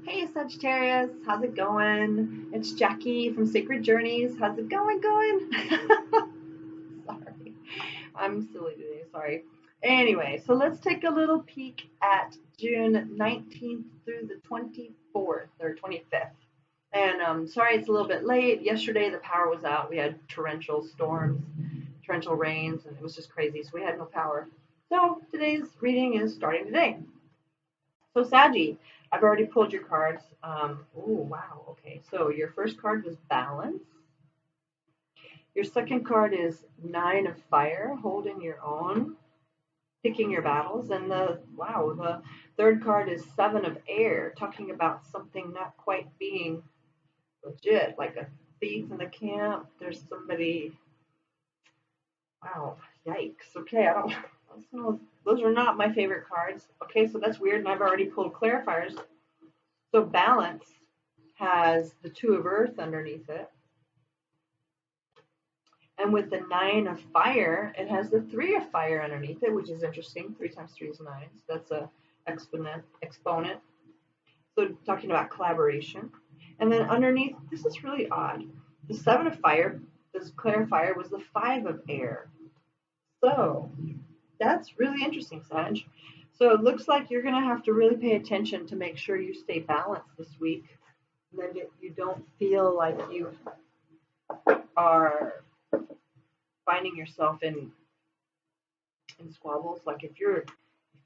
Hey Sagittarius, how's it going? It's Jackie from Sacred Journeys. How's it going? Sorry, I'm silly today. Sorry. Anyway, so let's take a little peek at June 19th through the 24th or 25th. And sorry it's a little bit late. Yesterday the power was out. We had torrential storms, torrential rains, and it was just crazy. So we had no power. So today's reading is starting today. So Saggy, I've already pulled your cards. Oh, wow. Okay. So your first card was balance. Your second card is Nine of Fire, holding your own, picking your battles. And the third card is Seven of Air, talking about something not quite being legit, like a thief in the camp. There's somebody. Wow. Yikes. Okay. I don't know. Those are not my favorite cards. Okay, so that's weird, and I've already pulled clarifiers. So balance has the Two of Earth underneath it. And with the Nine of Fire, it has the Three of Fire underneath it, which is interesting. 3 times 3 is 9. So that's a exponent. So talking about collaboration. And then underneath, this is really odd. The Seven of Fire, this clarifier, was the Five of Air. So that's really interesting, Sag. So it looks like you're going to have to really pay attention to make sure you stay balanced this week, and that you don't feel like you are finding yourself in squabbles. Like if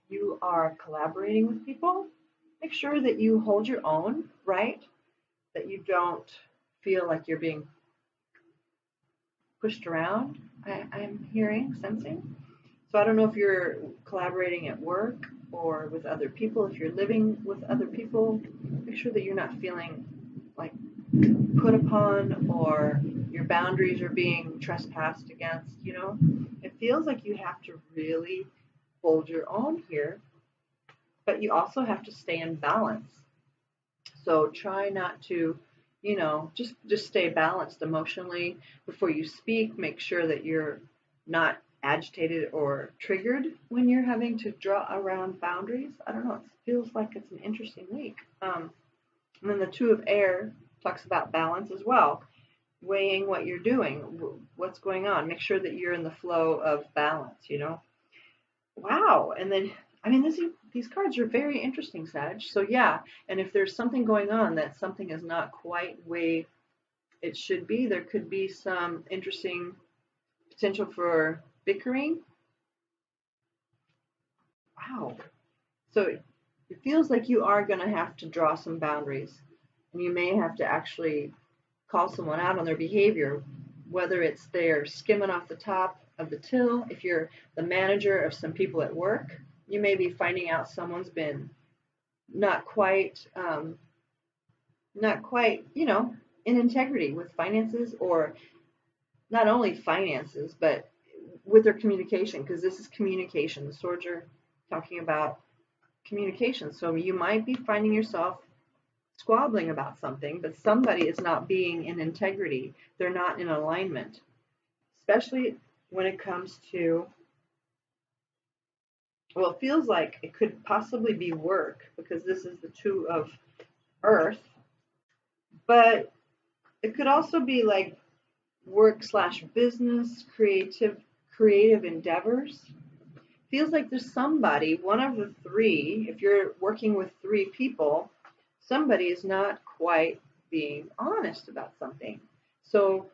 you are collaborating with people, make sure that you hold your own, right? That you don't feel like you're being pushed around. I'm hearing, sensing. So I don't know if you're collaborating at work or with other people. If you're living with other people, make sure that you're not feeling like put upon or your boundaries are being trespassed against, you know. It feels like you have to really hold your own here, but you also have to stay in balance. So try not to, just stay balanced emotionally before you speak. Make sure that you're not agitated or triggered when you're having to draw around boundaries. I don't know. It feels like it's an interesting week. And then the Two of Air talks about balance as well, weighing what you're doing, what's going on. Make sure that you're in the flow of balance. Wow. And then, these cards are very interesting, Sag. So yeah, and if there's something going on that something is not quite the way it should be, there could be some interesting potential for bickering. Wow. So it feels like you are going to have to draw some boundaries, and you may have to actually call someone out on their behavior, whether it's they're skimming off the top of the till. If you're the manager of some people at work, you may be finding out someone's been not quite, in integrity with finances, or not only finances, but with their communication, because this is communication. The swords are talking about communication. So you might be finding yourself squabbling about something, but somebody is not being in integrity. They're not in alignment, especially when it comes to, well, it feels like it could possibly be work, because this is the Two of Earth, but it could also be like work/business, creative endeavors. Feels like there's somebody, one of the three, if you're working with 3 people, somebody is not quite being honest about something. So,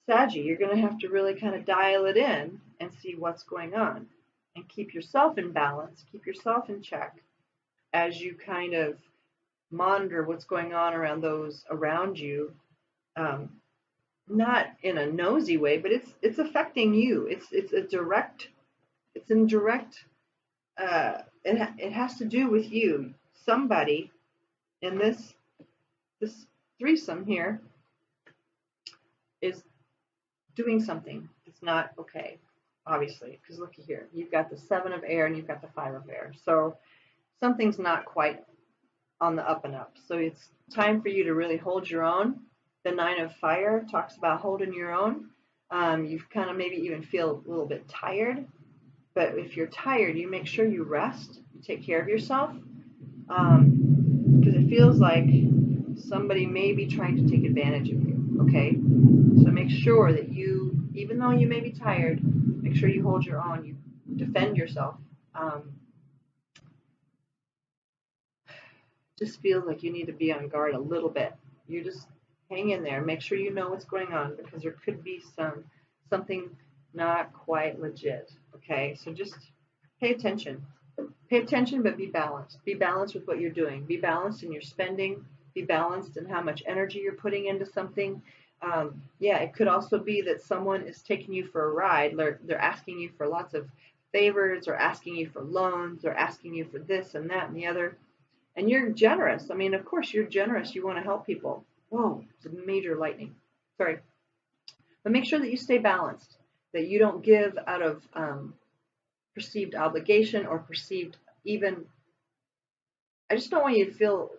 Saggy, you're going to have to really kind of dial it in and see what's going on, and keep yourself in balance, keep yourself in check as you kind of monitor what's going on around those around you. Not in a nosy way, but it's affecting you. It's in direct. It has to do with you. Somebody in this threesome here is doing something. It's not okay, obviously, because look here, you've got the Seven of Air and you've got the Five of Air. So something's not quite on the up and up. So it's time for you to really hold your own. The Nine of Fire talks about holding your own. You kind of maybe even feel a little bit tired, but if you're tired, you make sure you rest, you take care of yourself, Because it feels like somebody may be trying to take advantage of you, okay? So make sure that you, even though you may be tired, make sure you hold your own, you defend yourself. Just feels like you need to be on guard a little bit. You just hang in there. Make sure you know what's going on, because there could be something not quite legit. Okay, so just pay attention. Pay attention, but be balanced. Be balanced with what you're doing. Be balanced in your spending. Be balanced in how much energy you're putting into something. Yeah, it could also be that someone is taking you for a ride. They're asking you for lots of favors, or asking you for loans, or asking you for this and that and the other. And you're generous. I mean, of course, you're generous. You want to help people. Whoa, it's a major lightning. Sorry. But make sure that you stay balanced, that you don't give out of perceived obligation or perceived even. I just don't want you to feel.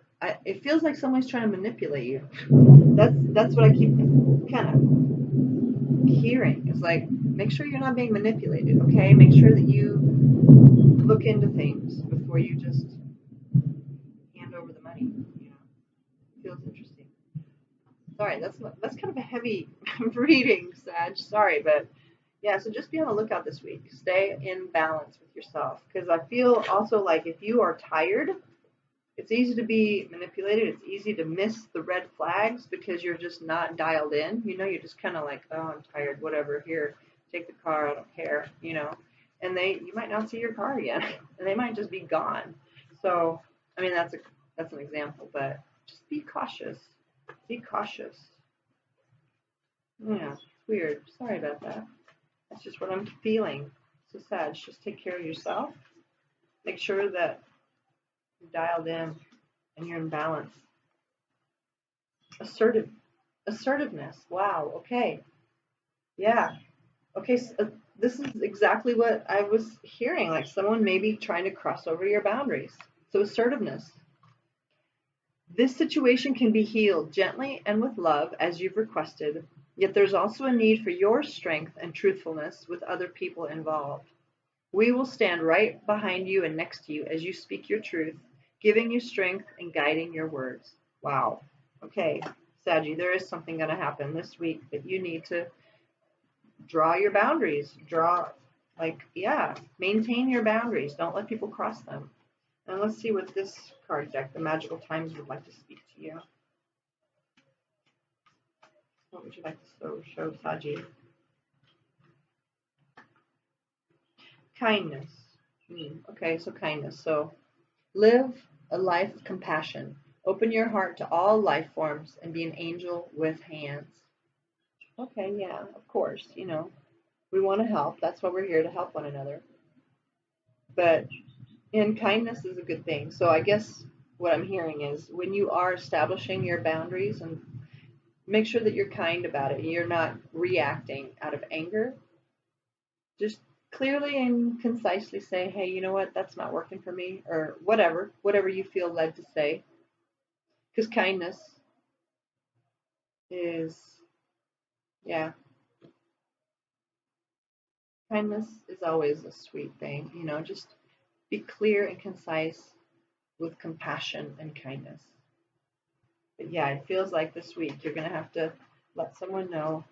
It feels like someone's trying to manipulate you. That's what I keep kind of hearing. It's like, make sure you're not being manipulated. Okay, make sure that you look into things before you just hand over the money. You know, it feels interesting. Sorry, that's kind of a heavy reading, Sag. Sorry, but yeah. So just be on the lookout this week. Stay in balance with yourself, because I feel also like if you are tired, it's easy to be manipulated. It's easy to miss the red flags because you're just not dialed in. You know, you're just kind of like, oh, I'm tired. Whatever. Here, take the car. I don't care. You know, and you might not see your car again, and they might just be gone. So, I mean, that's an example, but just be cautious. Be cautious. Yeah, it's weird. Sorry about that. That's just what I'm feeling. So sad. Just take care of yourself. Make sure that you're dialed in and you're in balance. Assertiveness. Wow. Okay. Yeah. Okay. So, this is exactly what I was hearing. Like someone may be trying to cross over your boundaries. So assertiveness. This situation can be healed gently and with love as you've requested, yet there's also a need for your strength and truthfulness with other people involved. We will stand right behind you and next to you as you speak your truth, giving you strength and guiding your words. Wow. Okay, Saggy, there is something going to happen this week that you need to draw your boundaries. Maintain your boundaries. Don't let people cross them. And let's see what this card deck, the Magical Times, would like to speak to you. What would you like to show Saji? Kindness. Okay, so kindness. So live a life of compassion. Open your heart to all life forms and be an angel with hands. Okay, yeah, of course. You know, we want to help. That's why we're here, to help one another. But kindness is a good thing. So I guess what I'm hearing is when you are establishing your boundaries, and make sure that you're kind about it. You're not reacting out of anger. Just clearly and concisely say, hey, you know what? That's not working for me, or whatever you feel led to say. Because kindness is, yeah, kindness is always a sweet thing. You know, just be clear and concise with compassion and kindness. But yeah, it feels like this week you're going to have to let someone know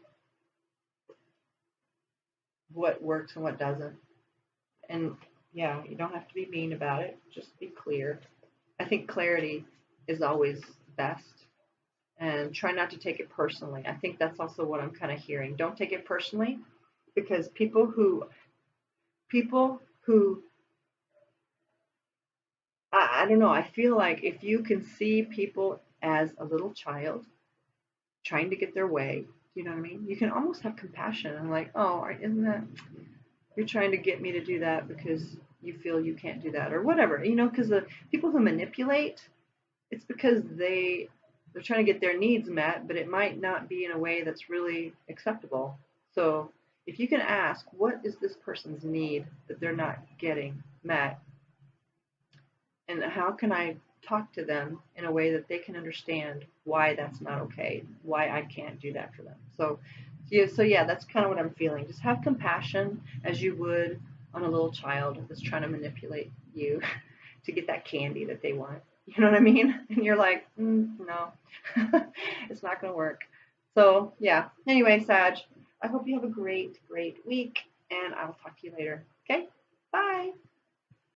what works and what doesn't. And yeah, you don't have to be mean about it. Just be clear. I think clarity is always best. And try not to take it personally. I think that's also what I'm kind of hearing. Don't take it personally, because people who I don't know, I feel like if you can see people as a little child trying to get their way, you know what I mean? You can almost have compassion and like, oh, isn't that, you're trying to get me to do that because you feel you can't do that or whatever, you know, because the people who manipulate, it's because they're trying to get their needs met, but it might not be in a way that's really acceptable. So if you can ask, what is this person's need that they're not getting met? And how can I talk to them in a way that they can understand why that's not okay, why I can't do that for them. So yeah, that's kind of what I'm feeling. Just have compassion as you would on a little child that's trying to manipulate you to get that candy that they want. You know what I mean? And you're like, no, it's not going to work. So yeah, anyway, Sag, I hope you have a great, great week, and I'll talk to you later. Okay? Bye.